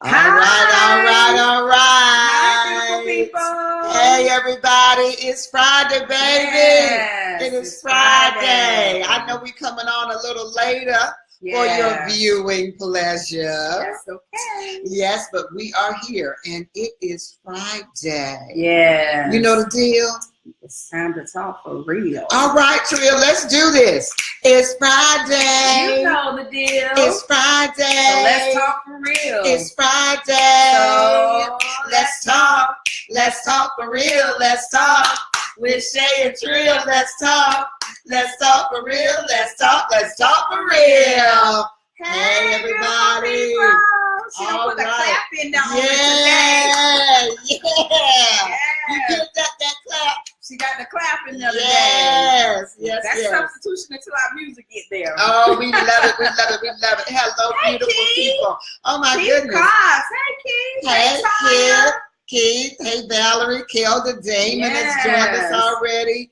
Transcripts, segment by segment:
All right. Hi, beautiful people. Hey, everybody. It's Friday, baby. Yes, it is Friday. I know we're coming on a little later for your viewing pleasure. That's okay. Yes, but we are here, and it is Friday. Yes. You know the deal? It's time to talk for real. All right, Trill, let's do this. It's Friday. You know the deal. It's Friday. So let's talk for real. It's Friday. So let's talk. Let's talk for real. Let's talk with Shay Trill. Let's talk. Let's talk for real. Let's talk. Let's talk for real. Hey, everybody. She don't put the right. clap in down Yeah. You get that clap. She got the clap in there today. Yes. That's substitution until our music get there. Oh, we love it. We love it. We love it. Hello, Hey, beautiful Keith. people. Oh, my Keith goodness. Cox. Hey, Keith. Hey, Tanya. Keith. Hey, Valerie. Kelda Damon has joined us already.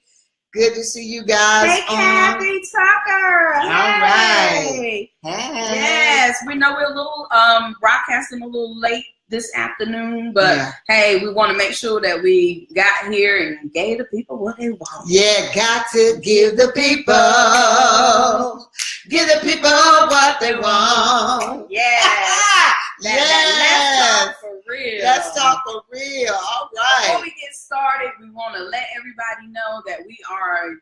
Good to see you guys. Hey, Kathy Tucker. All right. Hey. Hey. Yes, we know we're a little broadcasting a little late this afternoon, but hey, we want to make sure that we got here and gave the people what they want. Yeah, got to give the people what they want. Yeah. Let's talk for real. Let's talk for real. All right. Before we get started, we want to let everybody know that we are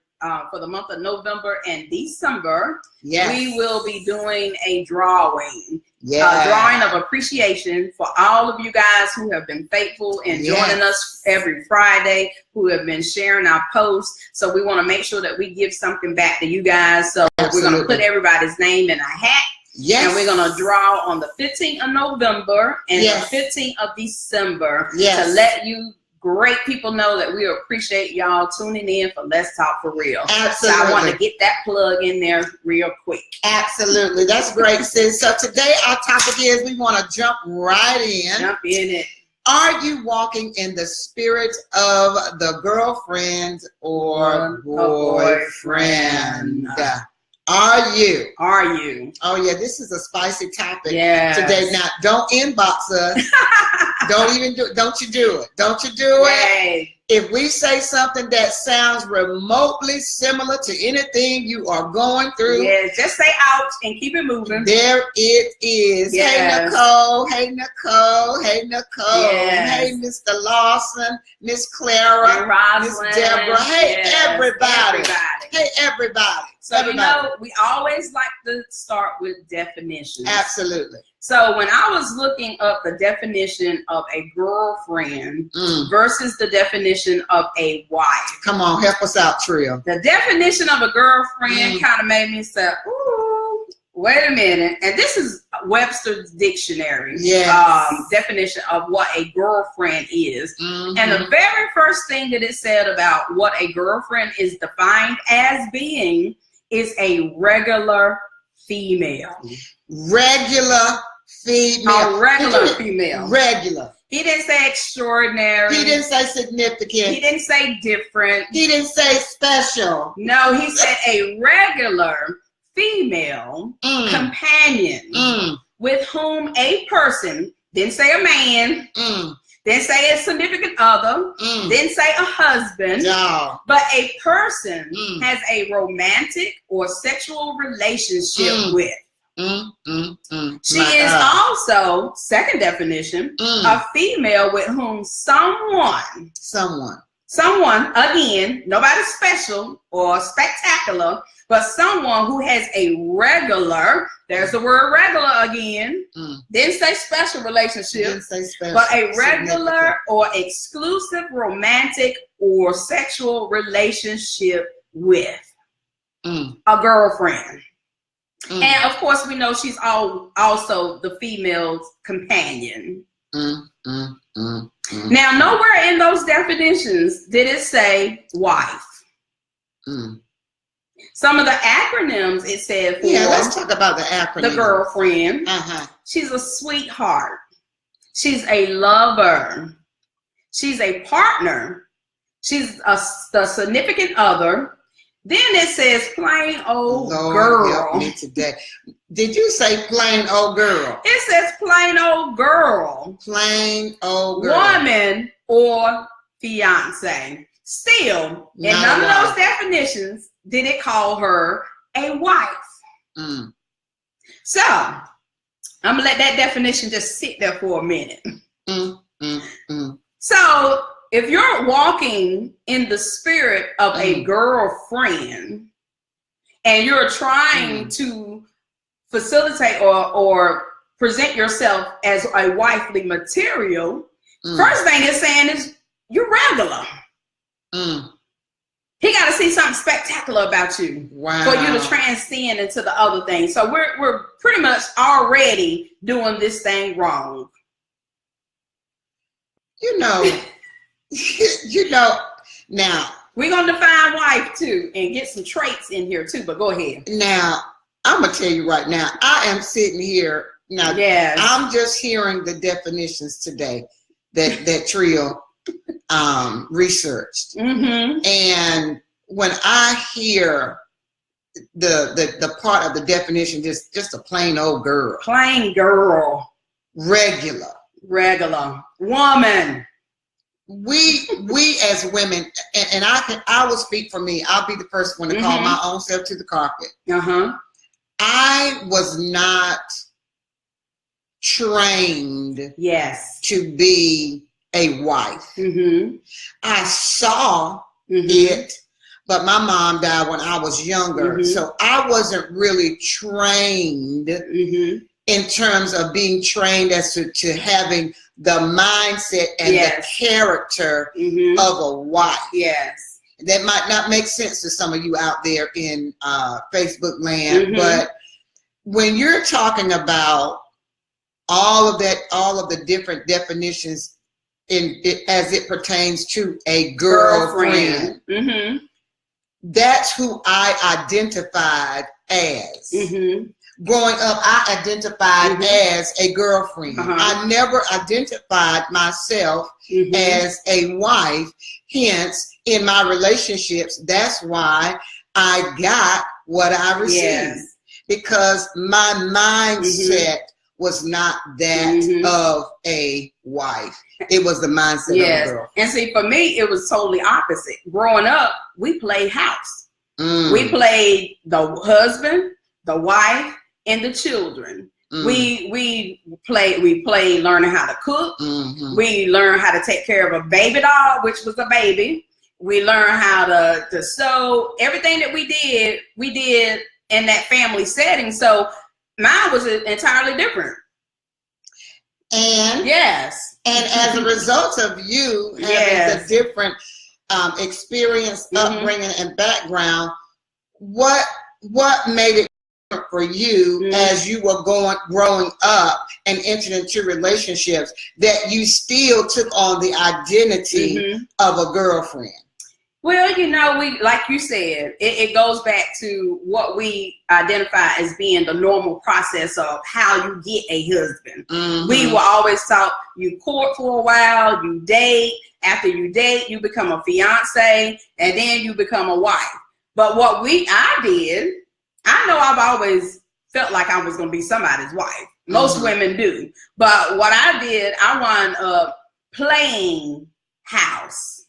for the month of November and December. We will be doing a drawing. Drawing of appreciation for all of you guys who have been faithful and joining us every Friday, who have been sharing our posts. So we want to make sure that we give something back to you guys. So we're going to put everybody's name in a hat. Yes. And we're going to draw on the 15th of November and the 15th of December to let you great people know that we appreciate y'all tuning in for Let's Talk for Real. Absolutely. So I want to get that plug in there real quick. Absolutely. That's great, sis. So today our topic is we want to jump right in. Jump in it. Are you walking in the spirit of the girlfriend or boyfriend? Are you? Oh, yeah, this is a spicy topic today. Now, don't inbox us. Don't you do it. Don't you do it. If we say something that sounds remotely similar to anything you are going through, just say ouch and keep it moving. There it is. Hey, Nicole. Hey, Nicole. Hey, Nicole. Hey, Mr. Lawson, Miss Clara, Miss Deborah. Hey, everybody. Hey, everybody. So, you know, we always like to start with definitions. Absolutely. So when I was looking up the definition of a girlfriend versus the definition of a wife. Come on, help us out, Trill. The definition of a girlfriend kind of made me say, ooh, wait a minute. And this is Webster's dictionary definition of what a girlfriend is. And the very first thing that it said about what a girlfriend is defined as being is a regular female. Regular female. A regular female. Regular. He didn't say extraordinary. He didn't say significant. He didn't say different. He didn't say special. No, he said a regular female companion with whom a person, didn't say a man, didn't say a significant other, didn't say a husband, but a person has a romantic or sexual relationship with. She is also, second definition, a female with whom someone, again, nobody special or spectacular, but someone who has a regular, there's the word regular again, didn't say special relationship, but a regular or exclusive romantic or sexual relationship with a girlfriend. And of course, we know she's also the female's companion. Now, nowhere in those definitions did it say wife. Some of the acronyms it said for let's talk about the acronym. The girlfriend. She's a sweetheart. She's a lover. She's a partner. She's the significant other. Then it says plain old girl. Help me today. Did you say plain old girl? It says plain old girl. Plain old girl. Woman or fiance. Still, in none of those definitions did it call her a wife. So, I'm going to let that definition just sit there for a minute. So, if you're walking in the spirit of a girlfriend and you're trying to facilitate or present yourself as a wifely material, first thing it's saying is you're regular. He got to see something spectacular about you for you to transcend into the other thing. So we're pretty much already doing this thing wrong. You know, now we're gonna define wife too and get some traits in here too. But go ahead. Now I'm gonna tell you right now. I am sitting here now. Yes. I'm just hearing the definitions today that Trill researched, and when I hear the part of the definition, just a plain old girl, regular woman. We as women, and I will speak for me. I'll be the first one to call my own self to the carpet. I was not trained to be a wife. I saw it, but my mom died when I was younger, so I wasn't really trained in terms of being trained as to having the mindset and the character of a wife. That might not make sense to some of you out there in Facebook land, but when you're talking about all of the different definitions as it pertains to a girlfriend, that's who I identified as. Growing up, I identified as a girlfriend. I never identified myself as a wife. Hence, in my relationships, that's why I got what I received. Because my mindset was not that of a wife. It was the mindset of a girl. And see, for me, it was totally opposite. Growing up, we played house. We played the husband, the wife, and the children. We played learning how to cook. We learned how to take care of a baby doll, which was a baby. We learned how to sew. Everything that we did in that family setting. So mine was entirely different. And and as a result of you having the different experience, upbringing, and background, what made it for you as you were growing up and entering into relationships that you still took on the identity of a girlfriend? Well, you know, like you said, it goes back to what we identify as being the normal process of how you get a husband. We were always taught you court for a while, you date. After you date, you become a fiance, and then you become a wife. But what I did, I know I've always felt like I was going to be somebody's wife. Most women do. But what I did, I wound up playing house.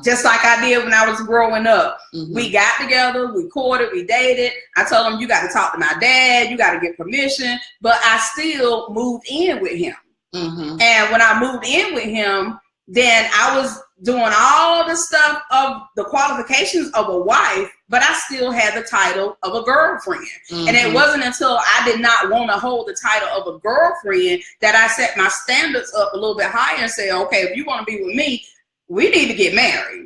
Just like I did when I was growing up. We got together, we courted, we dated. I told him, you got to talk to my dad, you got to get permission. But I still moved in with him. And when I moved in with him, then I was doing all the stuff of the qualifications of a wife, but I still had the title of a girlfriend. And it wasn't until I did not want to hold the title of a girlfriend that I set my standards up a little bit higher and say, okay, if you want to be with me, we need to get married.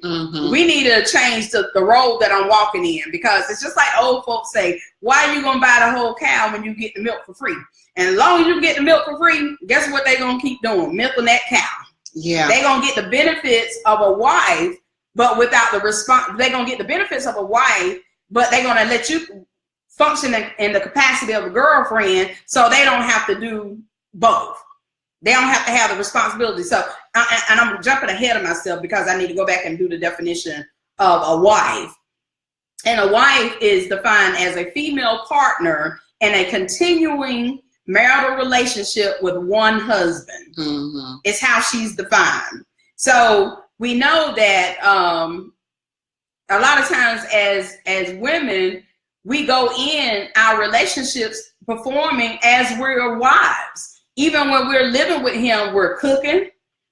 We need to change the road that I'm walking in, because it's just like old folks say, why are you going to buy the whole cow when you get the milk for free? And as long as you get the milk for free, guess what they're going to keep doing? Milking that cow. They're going to get the benefits of a wife, but without the response. They're going to get the benefits of a wife, but they're going to let you function in the capacity of a girlfriend, so they don't have to do both. They don't have to have the responsibility. So, and I'm jumping ahead of myself because I need to go back and do the definition of a wife. And a wife is defined as a female partner in a continuing marital relationship with one husband. Mm-hmm. It's how she's defined. So we know that a lot of times as women, we go in our relationships performing as we're wives. Even when we're living with him, we're cooking,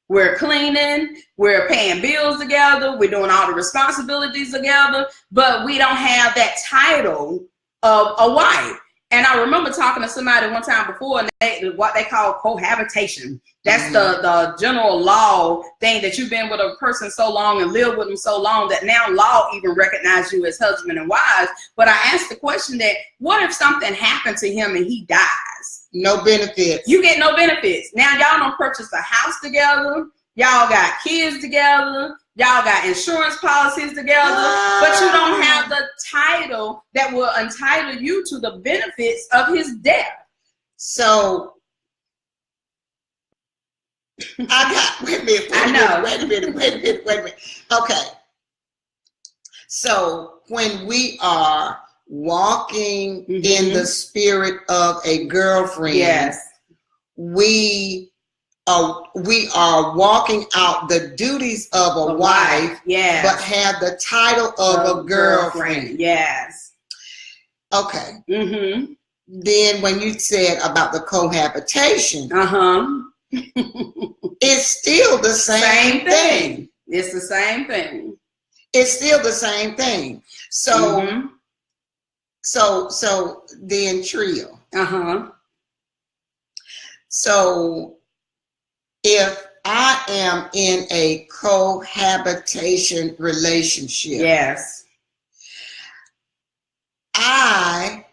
we're cleaning, we're paying bills together, we're doing all the responsibilities together, but we don't have that title of a wife. And I remember talking to somebody one time before, and what they call cohabitation. That's the general law thing, that you've been with a person so long and lived with them so long that now law even recognizes you as husband and wives. But I asked the question that, what if something happened to him and he dies? No benefits. You get no benefits. Now y'all don't purchase a house together. Y'all got kids together. Y'all got insurance policies together, but you don't have the title that will entitle you to the benefits of his death. So wait a minute. Okay. So when we are walking in the spirit of a girlfriend, yes, we are walking out the duties of a wife, yes, but have the title of a girlfriend. Yes. Okay. Mm-hmm. Then when you said about the cohabitation, it's still the same thing. It's the same thing. It's still the same thing. So, so then Trill. So if I am in a cohabitation relationship, yes, I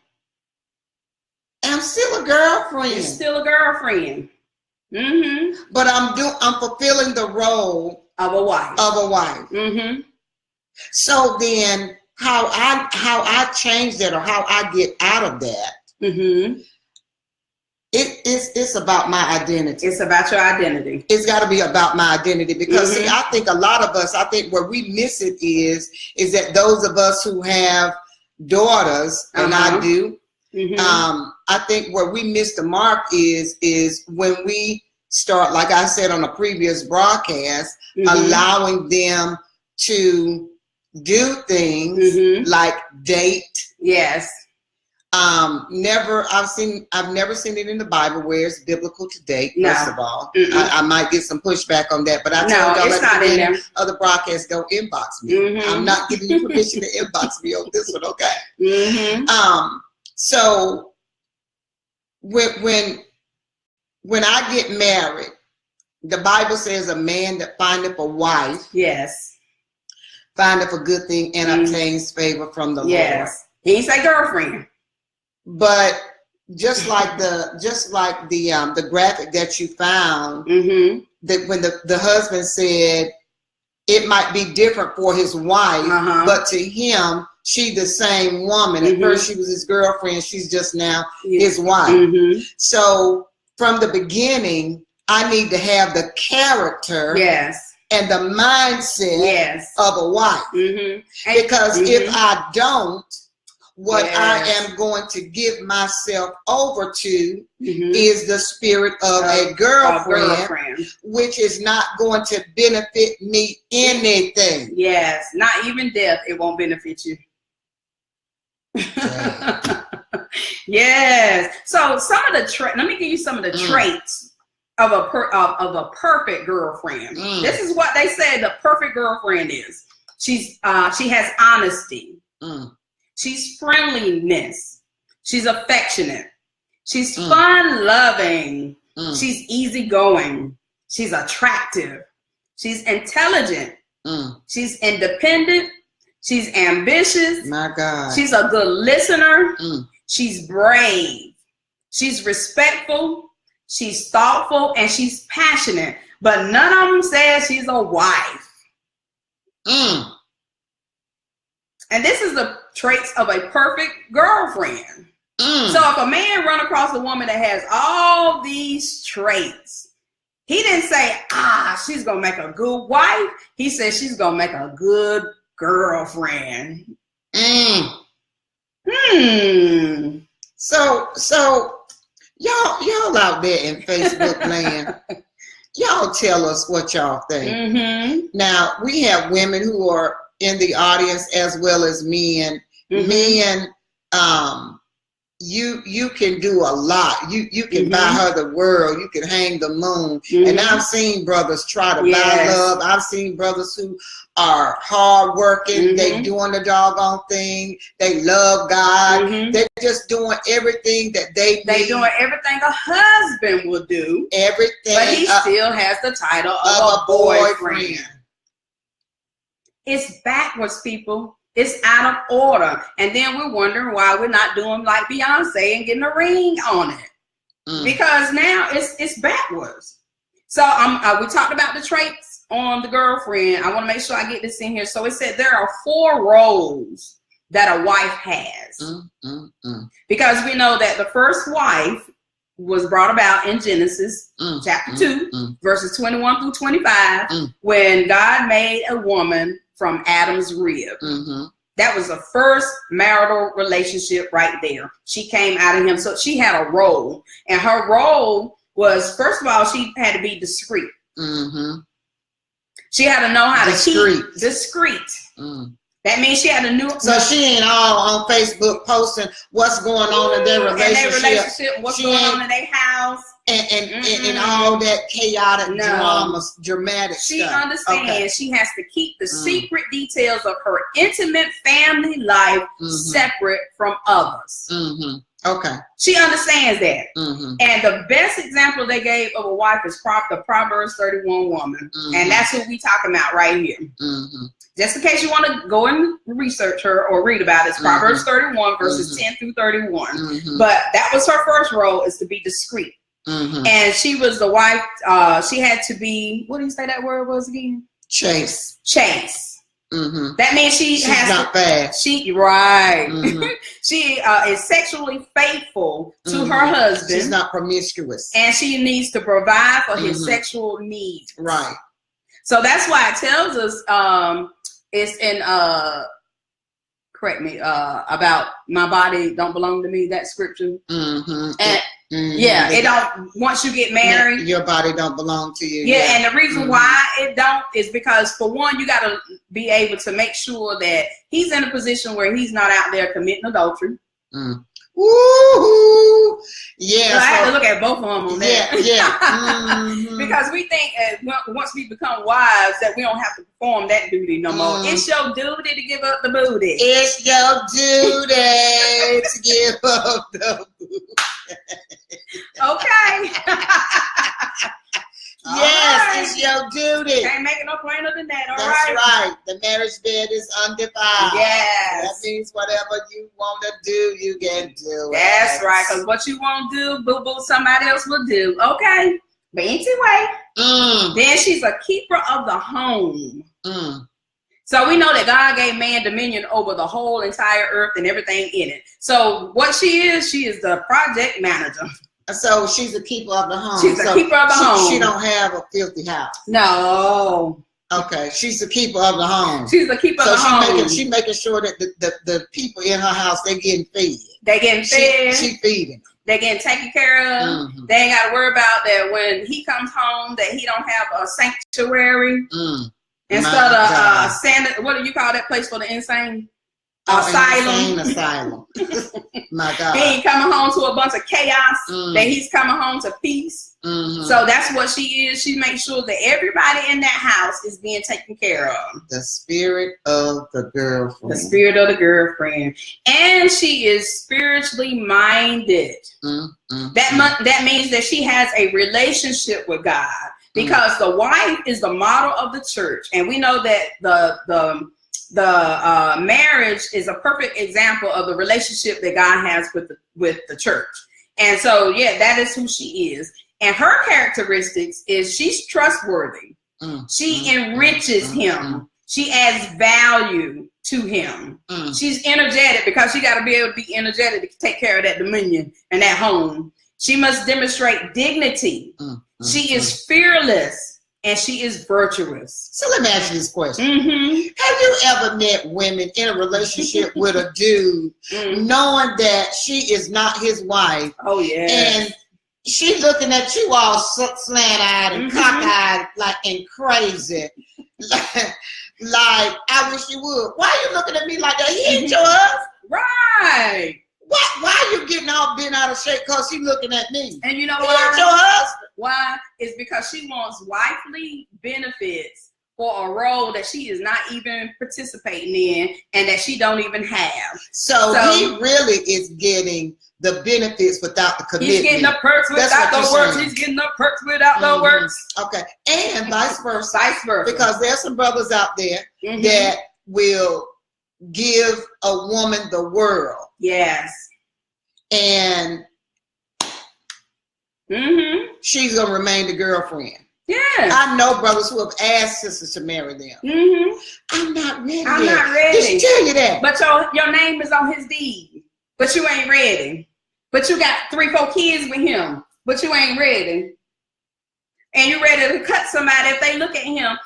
am still a girlfriend. You're still a girlfriend. But I'm fulfilling the role of a wife. So then how I change that, or how I get out of that, it's about my identity. It's about your identity. It's got to be about my identity, because see, I think a lot of us, where we miss it is that those of us who have daughters, and I do, I think where we miss the mark is when we start, like I said on a previous broadcast, allowing them to do things like date. Yes. I've never seen it in the Bible where it's biblical to date. First of all, I might get some pushback on that, but I told y'all at the beginning of the broadcast, don't inbox me. I'm not giving you permission to inbox me on this one, okay? So when I get married, the Bible says a man that findeth a wife, yes, findeth a good thing and obtains favor from the Lord. He ain't say girlfriend. But just like the graphic that you found, that when the husband said it might be different for his wife, but to him, she the same woman. At first she was his girlfriend, she's just now his wife. So from the beginning, I need to have the character and the mindset of a wife. Because if I don't, what I am going to give myself over to is the spirit of a girlfriend, which is not going to benefit me anything. Yes, not even death, it won't benefit you. Yes. So some of the let me give you some of the traits of a perfect girlfriend. This is what they say the perfect girlfriend is. She has honesty. She's friendliness. She's affectionate. She's fun-loving. She's easygoing. She's attractive. She's intelligent. She's independent. She's ambitious. My God. She's a good listener. She's brave. She's respectful. She's thoughtful, and she's passionate. But none of them says she's a wife. And this is the traits of a perfect girlfriend. So if a man run across a woman that has all these traits, he didn't say, she's going to make a good wife. He said she's going to make a good girlfriend. So y'all out there in Facebook land, y'all tell us what y'all think. Now, we have women who are in the audience as well as men. Men, you can do a lot. You can buy her the world. You can hang the moon. And I've seen brothers try to buy love. I've seen brothers who are hard working. They doing the doggone thing. They love God. They're just doing everything that they doing everything a husband will do. Everything. But he still has the title of a boyfriend. It's backwards, people. It's out of order. And then we're wondering why we're not doing like Beyonce and getting a ring on it. Because now it's backwards. So we talked about the traits on the girlfriend. I want to make sure I get this in here. So it said there are 4 roles that a wife has. Because we know that the first wife was brought about in Genesis chapter 2, verses 21 through 25, when God made a woman from Adam's rib. That was the first marital relationship right there. She came out of him. So she had a role. And her role was, first of all, she had to be discreet. She had to know how to keep discreet. That means she had to know. So she ain't all on Facebook posting what's going on in their relationship. What's going on in their house. And all that chaotic dramatic she stuff. She understands she has to keep the secret details of her intimate family life separate from others. Okay. She understands that. And the best example they gave of a wife is the Proverbs 31 woman. And that's what we talking about right here. Just in case you want to go and research her or read about it, it's Proverbs 31 verses 10 through 31. But that was her first role, is to be discreet. And she was the wife. She had to be, what do you say that word was again? Chase. That means she's not fast. She is sexually faithful to her husband. She's not promiscuous. And she needs to provide for his sexual needs. Right. So that's why it tells us it's in correct me about my body don't belong to me, that scripture. Yeah, it don't. Once you get married, your body don't belong to you. Yeah, and the reason why it don't is because, for one, you got to be able to make sure that he's in a position where he's not out there committing adultery. Woo-hoo. Yeah, so I had to look at both of them on that. Yeah. Because we think once we become wives that we don't have to perform that duty no more. It's your duty to give up the booty. It's your duty to give up the booty. Okay. Yes, it's your duty. Can't make it no plainer than that. That's right. The marriage bed is undefiled. Yes. That means whatever you want to do, you can do. That's right. Because what you won't do, boo-boo, somebody else will do. Okay. But anyway, then she's a keeper of the home. So we know that God gave man dominion over the whole entire earth and everything in it. So what she is the project manager. So she's a keeper of the home. She's a keeper of the home. She don't have a filthy house. No. Okay, she's the keeper of the home. She's the keeper of the home. She making sure that the people in her house, they getting fed. They getting fed. She feeding them. They getting taken care of. They ain't got to worry about that when he comes home that he don't have a sanctuary. Instead of standard, what do you call that place for the insane? Asylum. Asylum. My God. He ain't coming home to a bunch of chaos. That he's coming home to peace. So that's what she is. She makes sure that everybody in that house is being taken care of. The spirit of the girlfriend. The spirit of the girlfriend. And she is spiritually minded. That means that she has a relationship with God. Because the wife is the model of the church. And we know that the marriage is a perfect example of the relationship that God has with the church. And so, yeah, that is who she is. And her characteristics is she's trustworthy. She enriches him. She adds value to him. She's energetic because she got to be able to be energetic to take care of that dominion and that home. She must demonstrate dignity. She is fearless. and she is virtuous. So let me ask you this question. Have you ever met women in a relationship with a dude knowing that she is not his wife? Oh, yeah. And she looking at you all slant-eyed and cockeyed and crazy. Like, I wish you would. Why are you looking at me like that? He ain't your husband. Right. Why are you getting all bent out of shape because she looking at me? And you know he why? Ain't your husband. Why? It's because she wants wifely benefits for a role that she is not even participating in and that she don't even have. So he really is getting the benefits without the commitment. He's getting the perks without the works. He's getting the perks without the works. Okay. And vice versa. Vice versa. Because there's some brothers out there that will give a woman the world. Yes. And she's going to remain the girlfriend. Yeah. I know brothers who have asked sisters to marry them. I'm not ready. I'm not ready. Did she tell you that? But your name is on his deed. But you ain't ready. But you got 3-4 kids with him. But you ain't ready. And you ready to cut somebody if they look at him.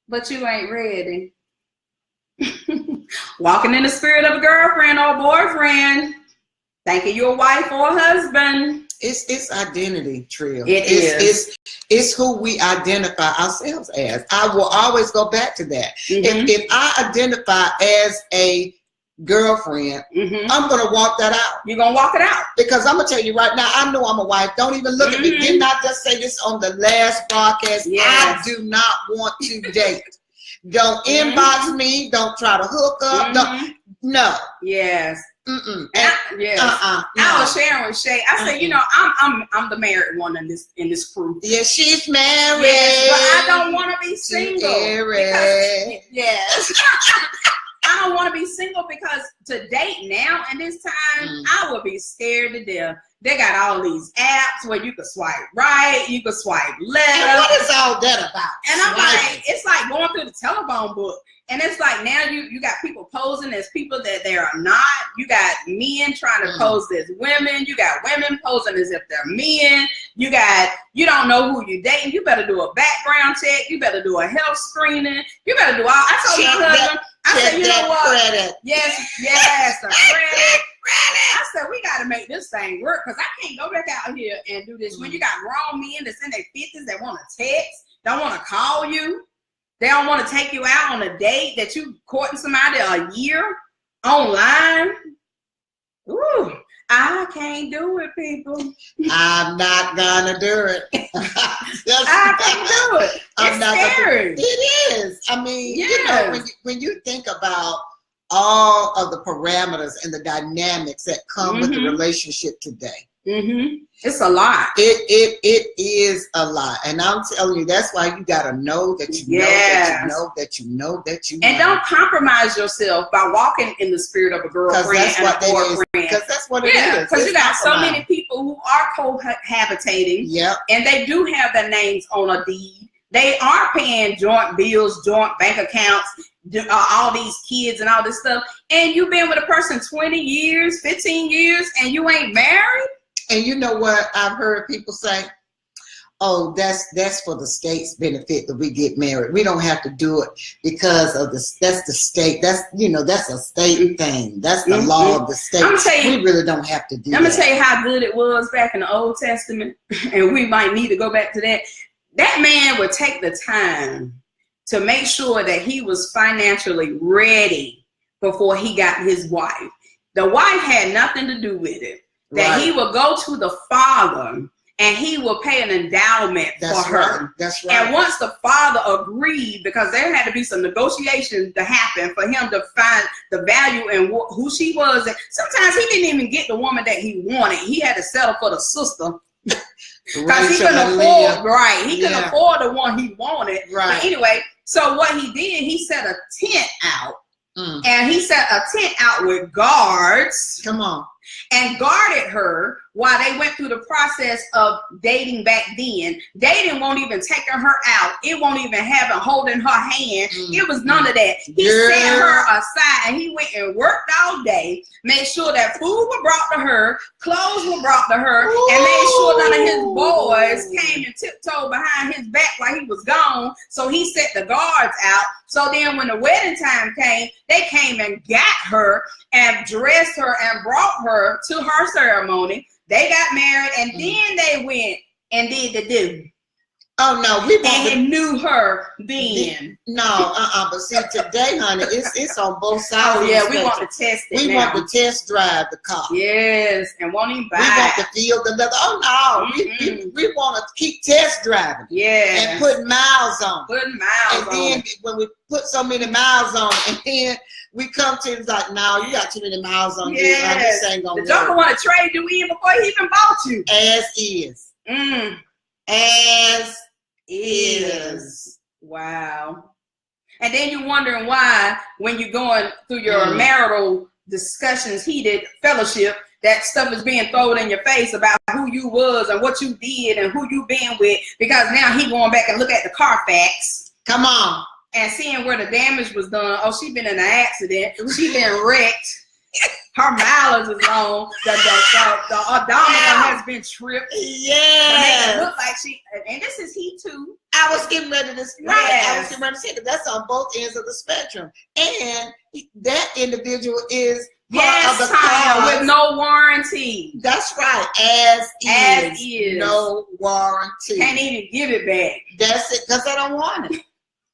But you ain't ready. Walking in the spirit of a girlfriend or boyfriend. Thinking you're a wife or a husband. It's identity, Trill. It's who we identify ourselves as. I will always go back to that. If I identify as a girlfriend, I'm going to walk that out. You're going to walk it out. Because I'm going to tell you right now, I know I'm a wife. Don't even look at me. Did not just say this on the last broadcast. Yes. I do not want to date. Don't inbox me. Don't try to hook up. No. Yes. No. I was sharing with Shay. I said, you know, I'm the married one in this crew. Yeah, she's married. Yes, but I don't want to be single. Yes. I don't want to be single because to date now and this time, I would be scared to death. They got all these apps where you can swipe right, you can swipe left. And what is all that about? And I'm like, it's like going through the telephone book. And it's like now you got people posing as people that they are not. You got men trying to pose as women. You got women posing as if they're men. You don't know who you're dating. You better do a background check. You better do a health screening. You better do all. I told my husband, I said, you know what? Credit. Yes, the credit. I said, we got to make this thing work because I can't go back out here and do this. When you got grown men that's in their 50s that want to text, don't want to call you. They don't want to take you out on a date that you courting somebody a year online. Ooh, I can't do it, people. I'm not gonna do it. I can't do it. It's scary. It is. I mean, you know, when you think about all of the parameters and the dynamics that come with the relationship today. It's a lot. It is a lot. And I'm telling you, that's why you got to know that you know that you know that you know that you know. And don't compromise yourself by walking in the spirit of a girlfriend and a boyfriend. Because that's what it is. Because you got so many people who are cohabitating. Yep. And they do have their names on a deed. They are paying joint bills, joint bank accounts, all these kids and all this stuff. And you've been with a person 20 years, 15 years, and you ain't married? And you know what I've heard people say? Oh, that's for the state's benefit that we get married. We don't have to do it because of that's the state. That's a state thing. That's the law of the state. We really don't have to do that. I'm gonna tell you how good it was back in the Old Testament, and we might need to go back to that. That man would take the time to make sure that he was financially ready before he got his wife. The wife had nothing to do with it. That he would go to the father and he will pay an endowment for her. That's right. And once the father agreed, because there had to be some negotiations to happen for him to find the value in who she was. And sometimes he didn't even get the woman that he wanted. He had to settle for the sister. Because he couldn't afford, he couldn't afford the one he wanted. Right. But anyway, so what he did, he set a tent out. And he set a tent out with guards. Come on. and guarded her while they went through the process of dating back then. Dating won't even taking her out. It won't even having holding her hand. It was none of that. He set her aside and he went and worked all day, made sure that food was brought to her, clothes were brought to her, and made sure none of his boys came and tiptoed behind his back while he was gone. So he set the guards out. So then when the wedding time came, they came and got her and dressed her and brought her to her ceremony. They got married, and then they went and did the do. Oh no, we want and knew her then. No, but see today, honey, it's on both sides. Oh yeah, we want to test it. We want to test drive the car. Yes, and won't even buy. We want to feel the leather. Oh no, we want to keep test driving. Yeah, and putting miles on. Putting miles on. And then when we put so many miles on, and then we come to it's like, no, you got too many miles on. Yes. This ain't gonna the joker want to trade you in before he even bought you. As is. As is. Wow. And then you're wondering why, when you're going through your marital discussions, heated fellowship, that stuff is being thrown in your face about who you was and what you did and who you been with, because now he going back and look at the Carfax. Come on. And seeing where the damage was done. Oh, she been in an accident. She been wrecked. Her mileage is long. The odometer has been tripped. Yeah. It look like she, and this is he too. I was getting ready to say, I was getting ready to say that that's on both ends of the spectrum. And that individual is part of the cause with no warranty. That's right. As is. No warranty. Can't even give it back. That's it, because I don't want it.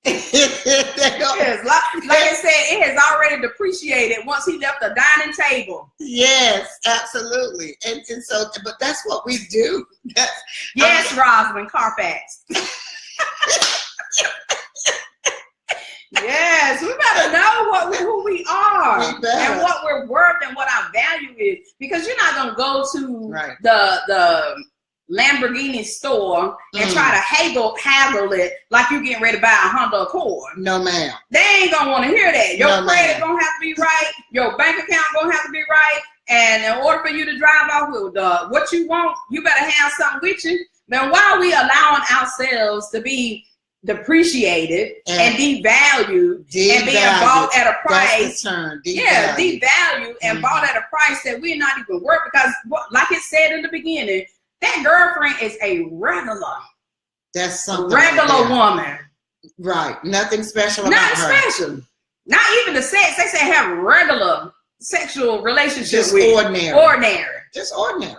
Yes, like I said, it has already depreciated once he left the dining table. Yes, absolutely. And so, but that's what we do. Yes, Rosalind Carfax. Yes, we better know who we are and what we're worth and what our value is, because you're not gonna go to the Lamborghini store and try to haggle it like you getting ready to buy a Honda Accord. No, ma'am. They ain't gonna want to hear that. Your credit gonna have to be right. Your bank account gonna have to be right. And in order for you to drive off with what you want, you better have something with you. Then why are we allowing ourselves to be depreciated and devalued and being bought at a price? Devalued and bought at a price that we're not even worth, because like it said in the beginning, that girlfriend is a regular. That's something. Regular woman. Right. Nothing special about her. Nothing special. Not even the sex. They say have regular sexual relationships. Just with. Ordinary. Just ordinary.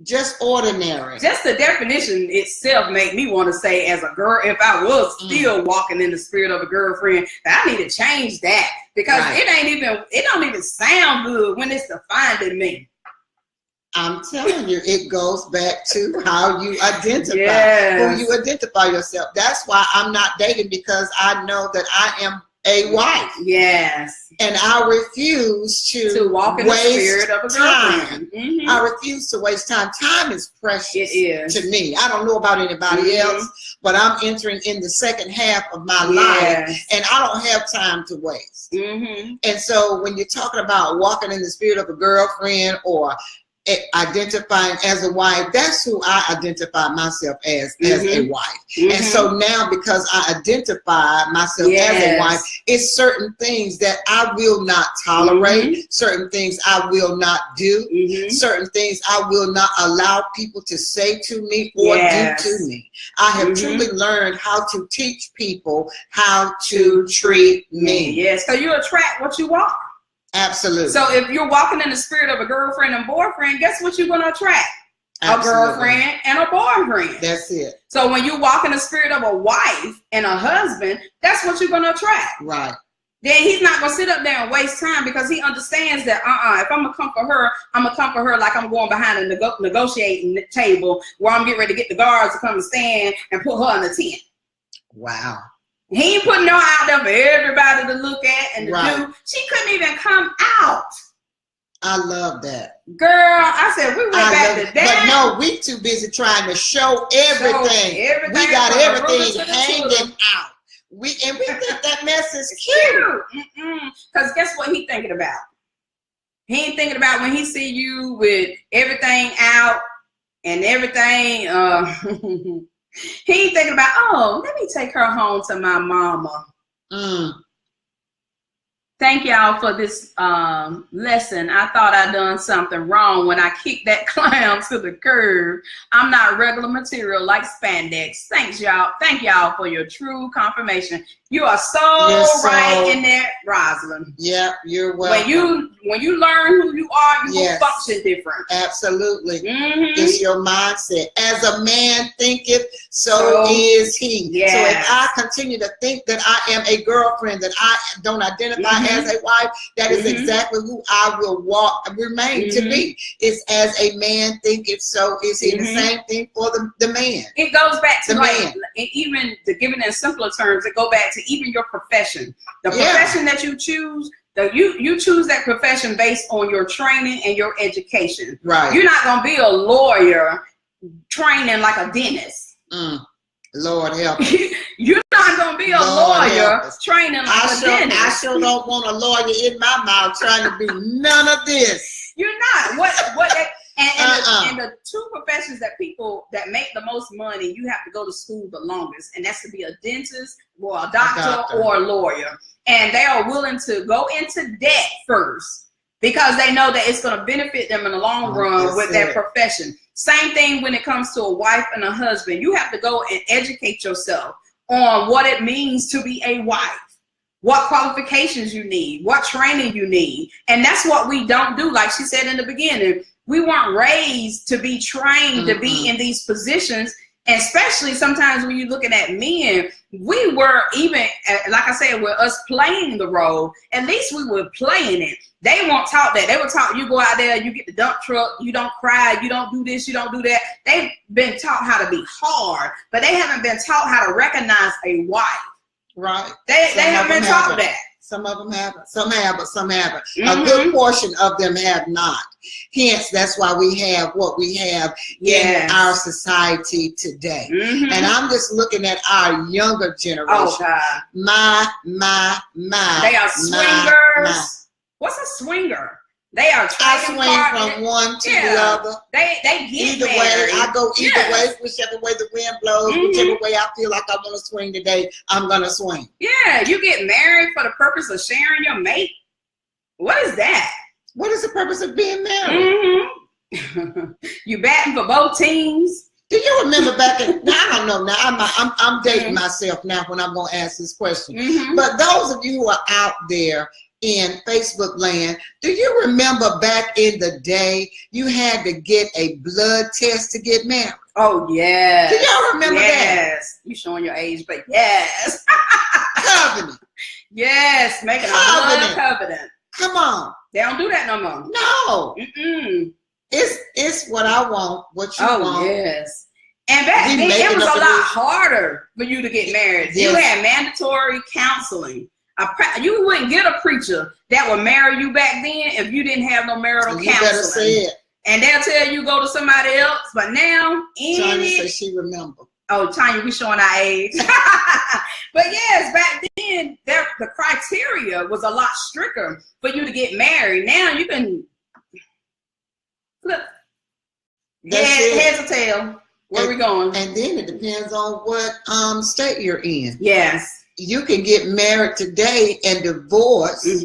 Just ordinary. Just the definition itself made me want to say, as a girl, if I was still walking in the spirit of a girlfriend, that I need to change that, because it don't even sound good when it's defined in me. I'm telling you, it goes back to how you identify, who you identify yourself. That's why I'm not dating, because I know that I am a wife. Yes. And I refuse to walk in the spirit of a girlfriend. I refuse to waste time. Time is precious to me. I don't know about anybody else, but I'm entering in the second half of my life, and I don't have time to waste. And so when you're talking about walking in the spirit of a girlfriend or identifying as a wife, that's who I identify myself as a wife. And so now, because I identify myself as a wife, it's certain things that I will not tolerate, certain things I will not do, certain things I will not allow people to say to me or do to me. I have truly learned how to teach people how to treat me. Yes, so you attract what you want. Absolutely. So if you're walking in the spirit of a girlfriend and boyfriend, guess what you're going to attract? A girlfriend and a boyfriend. That's it. So when you walk in the spirit of a wife and a husband, that's what you're going to attract. Right. Then he's not going to sit up there and waste time, because he understands that, if I'm going to come for her, I'm going to come for her like I'm going behind a negotiating table where I'm getting ready to get the guards to come and stand and put her in the tent. Wow. He ain't putting her out there for everybody to look at and to do. She couldn't even come out. I love that. Girl, I said we went back to that. But no, we too busy trying to show everything. We got everything hanging out. We think that mess is cute. Because guess what he's thinking about? He ain't thinking about when he see you with everything out and everything. He ain't thinking about, oh, let me take her home to my mama. Thank y'all for this lesson. I thought I done something wrong when I kicked that clown to the curb. I'm not regular material like spandex. Thanks, y'all. Thank y'all for your true confirmation. You are so right in there, Rosalind. Yeah, you're welcome. When you learn who you are, you will function different. Absolutely. It's your mindset. As a man thinketh, so is he. Yes. So if I continue to think that I am a girlfriend, that I don't identify as a wife, that is exactly who I will remain to be. It's as a man thinketh, so is he. The same thing for the man. It goes back to even to give it in simpler terms, it goes back to even your profession. The profession that you choose, you choose that profession based on your training and your education. Right. You're not going to be a lawyer training like a dentist. Lord help me. You're not going to be a lawyer training like a dentist. I sure don't want a lawyer in my mouth trying to be none of this. You're not. And the two professions that people that make the most money, you have to go to school the longest, and that's to be a dentist or a doctor or a lawyer. And they are willing to go into debt first because they know that it's going to benefit them in the long run with their profession. Same thing when it comes to a wife and a husband. You have to go and educate yourself on what it means to be a wife, what qualifications you need, what training you need. And that's what we don't do. Like she said in the beginning, we weren't raised to be trained to be in these positions. And especially sometimes when you're looking at men, we were even, like I said, with us playing the role, at least we were playing it. They weren't taught that. They were taught you go out there, you get the dump truck, you don't cry, you don't do this, you don't do that. They've been taught how to be hard, but they haven't been taught how to recognize a wife. Right. They haven't been taught that. Some of them haven't. Some have, but some haven't. A good portion of them have not. Hence, that's why we have what we have in our society today. And I'm just looking at our younger generation. Oh, God. My. They are swingers. What's a swinger? They are trading from one to the other. They get either married. way. I go either way, whichever way the wind blows, whichever way I feel like I want to swing today, I'm gonna swing. Yeah, you get married for the purpose of sharing your mate. What is that? What is the purpose of being married? You batting for both teams. Do you remember back in? Now I don't know. Now I'm dating myself now when I'm gonna ask this question. But those of you who are out there in Facebook land, do you remember back in the day you had to get a blood test to get married? Oh, yes. Do y'all remember that? Yes. You showing your age, but yes. Covenant. Yes, making a blood covenant. Come on. They don't do that no more. No. It's what I want, what you want. Oh, yes. And back then, it was a lot harder for you to get married. Yes. You had mandatory counseling. You wouldn't get a preacher that would marry you back then if you didn't have no marital counseling. Better say it. And they'll tell you go to somebody else. But now, Tanya says she remember. Oh, Tanya, we showing our age. But yes, back then, the criteria was a lot stricter for you to get married. Now you can look. Heads or tail. Where we going? And then it depends on what state you're in. Yes. You can get married today and divorce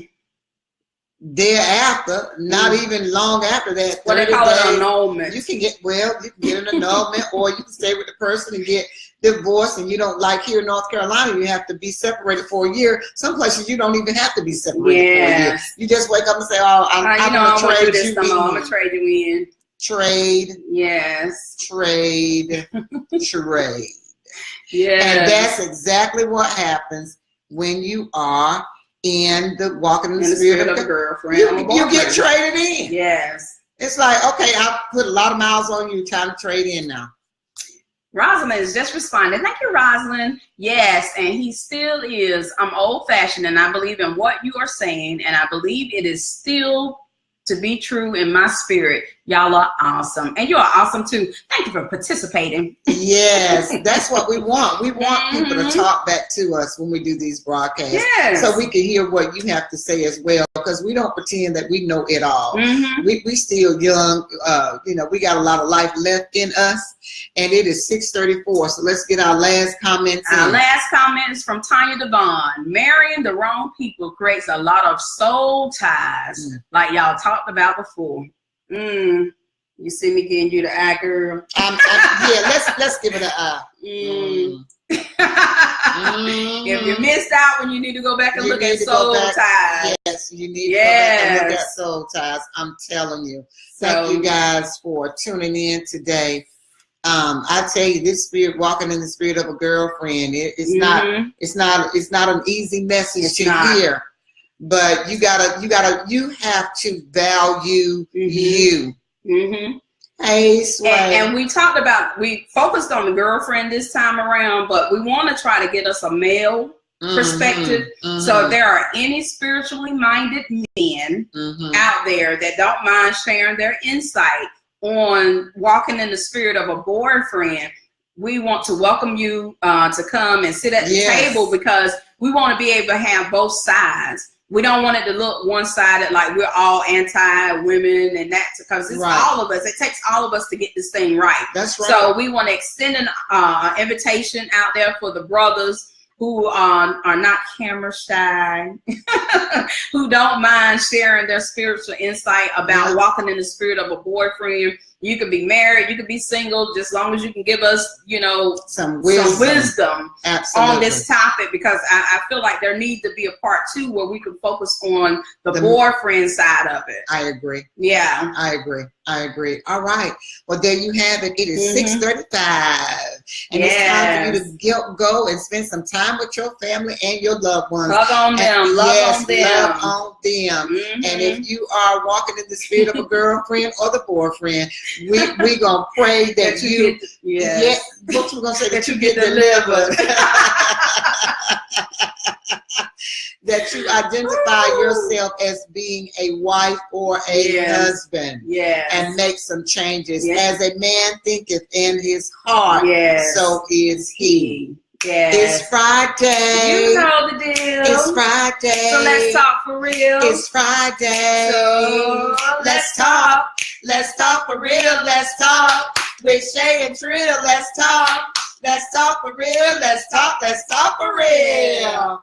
thereafter, not even long after that. What they call it, annulment. You can get an annulment, or you can stay with the person and get divorced. And you don't, like here in North Carolina, you have to be separated for a year. Some places you don't even have to be separated for a year. You just wake up and say, "Oh, I'm gonna trade you in. I'm gonna trade you in." Trade. Yes. Trade. Trade. Yeah, and that's exactly what happens when you are walking in the spirit of a girlfriend. You get traded in. Yes, it's like, okay, I put a lot of miles on you. Time to trade in now. Rosalind is just responding. Thank you, Rosalind. Yes, and he still is. I'm old-fashioned, and I believe in what you are saying, and I believe it is still to be true in my spirit. Y'all are awesome. And you are awesome too. Thank you for participating. Yes, that's what we want. We want people to talk back to us when we do these broadcasts. Yes. So we can hear what you have to say as well, because we don't pretend that we know it all. We still young. You know, we got a lot of life left in us, and it is 6:34. So let's get our last comments. Our last comment is from Tanya Devon. Marrying the wrong people creates a lot of soul ties, like y'all talked about before. You see me getting you the eye, girl? Yeah, let's give it an eye. If you missed out when you need to go back and look at soul ties. Yes, you need to go back and look at soul ties. I'm telling you. Thank you guys for tuning in today. I tell you, this spirit, walking in the spirit of a girlfriend, it's not an easy message to hear. But you have to value you. Hey, Sway. And we talked about, we focused on the girlfriend this time around, but we want to try to get us a male perspective. So if there are any spiritually minded men out there that don't mind sharing their insight on walking in the spirit of a boyfriend, we want to welcome you to come and sit at the table, because we want to be able to have both sides. We don't want it to look one-sided, like we're all anti-women and that, because it's all of us. It takes all of us to get this thing right. That's right. So we want to extend an invitation out there for the brothers who are not camera shy, who don't mind sharing their spiritual insight about walking in the spirit of a boyfriend. You could be married, you could be single, just as long as you can give us, you know, some wisdom on this topic, because I feel like there needs to be a part 2 where we can focus on the boyfriend side of it. I agree. Yeah. I agree. All right. Well, there you have it. It is 6:35. And it's time for you to go and spend some time with your family and your loved ones. Love on them. Love on them. And if you are walking in the spirit of a girlfriend or the boyfriend, we gonna pray that you what you gonna say, that you get delivered. That you identify yourself as being a wife or a husband, and make some changes. As a man thinketh in his heart, so is he. It's Friday. You know the deal. It's Friday. So let's talk for real. It's Friday. So let's talk. Let's talk for real. Let's talk with Shay and Trill. Let's talk. Let's talk for real. Let's talk. Let's talk for real.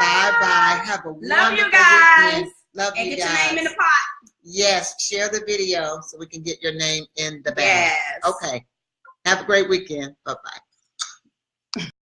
Bye bye. Have a love you guys. Weekend. Love and you get guys. your name in the pot. Yes, share the video so we can get your name in the bag. Yes. Okay. Have a great weekend. Bye bye.